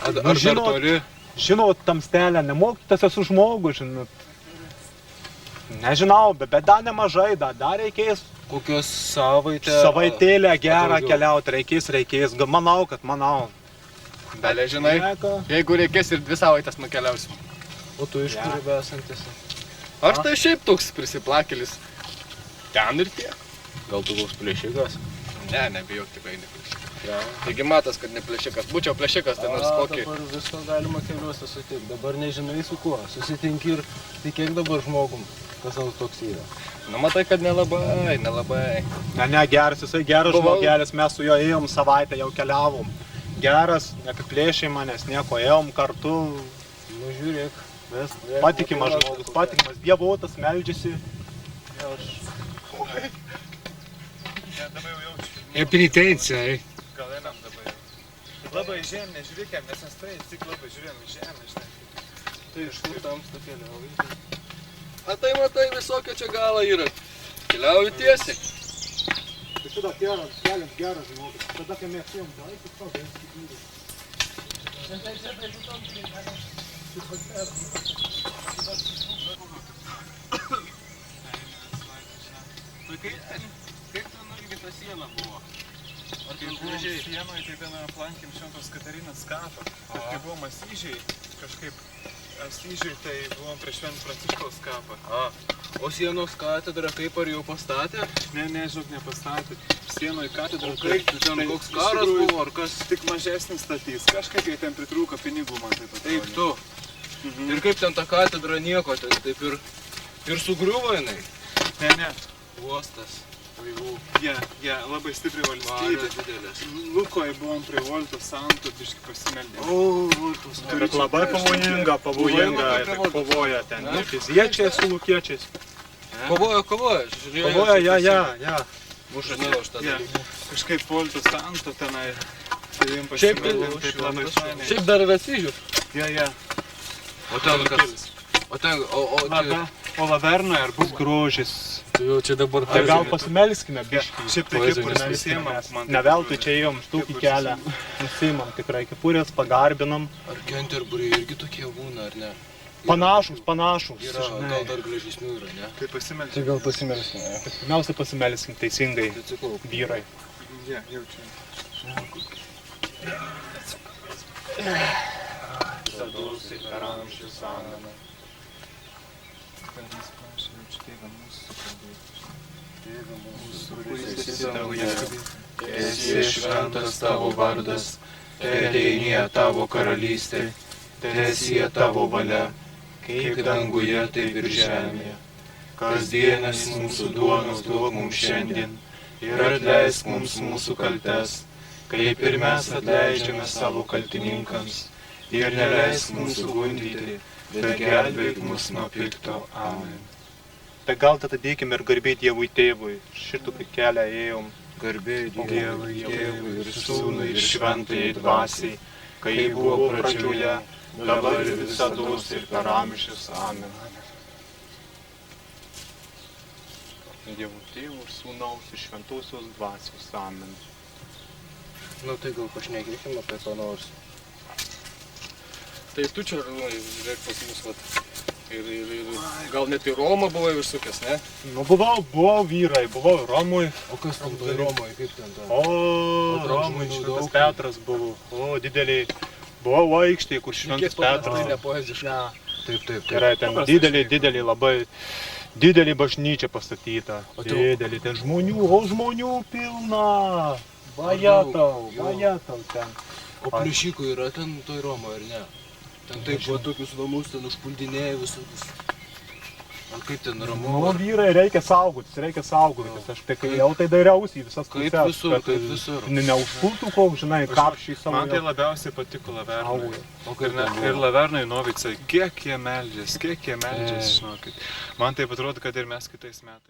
Ar dar toli? Žinot, tamstelę nemokytas esu žmogus, žinot. Nežinau, bet dar nemažai, dar reikės. Kokios Savaitėlę gerą keliauti, reikės. Manau. Dalė, žinai, jeigu reikės ir 2 savaitės nukeliausim. O tu iš kur besantis? Aš tai šiaip toks prisiplakėlis. Ten ir tiek. Gal tu koks plėšikas? Ne, nebijok, tikrai ne plėšikas. Taigi matas, kad ne plėšikas. Būčiau plėšikas, tai nors kokį. Dabar visko galima keliuose sutikti. Dabar nežinai su kuo. Susitinki ir tikėk dabar žmogum, kas toks yra. Na, matai, kad nelabai. Ne, geras, jisai geras žmogelis, mes su juo ėjom savaitę, jau keliavom. Geras, neapiplėšiai manęs, nieko, ėjom kartu. Nu, žiūrėk. Patikimas žmogus, patikimas, dievotas, meldžiasi. È penitenza, Gal einam dabar jau. Labai žemė, žiūrėkėm, nes mes tai tik labai žiūrėjom į žemę, žinai. Tai iš kur tamsta keliauji? A tai matai, visokio čia galo yra. Keliauju tiesiai. Tai šitą kelias geras žmogus. Tada, kai mes ėjom, tai eikit to, vienas kitingai. Kaip ten irgi ta siena buvo? Ar ten gražiai? Sienoje tai vieną aplankėm Šventos Katarinos kapą. Bet kai buvom Asyžiai, kažkaip Asyžiai tai buvom prie Švento Pranciškaus kapą. O sienos katedra kaip ar jau pastatė? Ne, žinok, nepastatė. Sienoje katedra. Kaip ten koks karas buvo ar kas? Tik mažesnis statys. Kažkaip jie ten pritrūko pinigų, man taip atrodo. Taip tu. Ir kaip ten ta katedra nieko, ten taip ir sugriuvo jinai? Ne. Uostas. Jie labai stipri valstybė. Didelės. Lukoje buvom prie Volto Santo, biškai pasimeldėm. Voltos. Bet labai pavojinga ir kovoja ten. Fiziečiai su lukiečiais. Kovoja. Kovoja, ja. Žinau aš tą dalyką. Kažkaip Volto Santo tenai. Tai jums pasimeldėm, taip labai fainai. Šiaip dar ir Asyžių. Ja. O ten kas? O Lavernoje ar bus grožis. Jau čia dabar Tai gal pasimelskime biškį. Šiaip tai kepurės nusiėmam. Ne veltui čia ėjom štukį kelią. Nusiimam tikrai kepurės, pagarbinam. Ar Kenterburiai irgi tokie būna, ar ne? Panašus. Yra, gal dar gražesnių yra, ne? Tai pasimeldėm. Tai gal pasimelsime. Pirmiausia pasimelskim teisingai, vyrai. Ja, jaučiu. Visados ir per amžius, amen. Kuris esi danguje, esi šventas tavo vardas, teateinie tavo karalystė, teesie tavo valia, kaip danguje, taip ir žemėje. Kasdienis mūsų duonos duok mums šiandien ir atleisk mums mūsų kaltes, kaip ir mes atleidžiame savo kaltininkams, ir neleisk mūsų gundyti, bet gelbėk mus nuo pikto. Amen. Tai gal tada dėkime ir garbė Dievui Tėvui. Šitų kelią ėjom. Garbė Dievui, Tėvui ir Sūnui ir Šventajai Dvasiai, kai buvo pradžioje, dabar ir visados ir per amžius. Amen. Dievui Tėvui ir Sūnaus ir Šventosios Dvasios. Amen. Nu tai gal pašnekėkime apie to nors. Tai tu čia, žiūrėk pas mus, vat. Ir gal net į Romą buvai užsukęs, ne? Nu, buvau vyrai, buvau Romui. O kas tam toj Romoje, kaip ten ta? O, Romui Šventas Petras buvo. O, dideliai. Buvau aikštėje, kur Šventas Petras. Tai ne poeziškai. Taip. Yra ten didelį, labai didelį bažnyčią pastatyta. Didelį, ten žmonių pilna. Vajatau ten. O pliušikų yra ten toj Romoje, ar ne? Ten taip buvo tokius namus, ten užpuldinėja visokius. Ar kaip ten ramu? Nu, vyrai, reikia saugotis. Aš tai kai jau tai dairiausi į visas pusės. Kaip visur. Neužpultų koks, žinai, kapšiai savo. Man tai labiausiai patiko Lavernai. Ir Lavernai Novicai, kiek jie meldžiasi, žinokit. Man taip atrodo, kad ir mes kitais metais.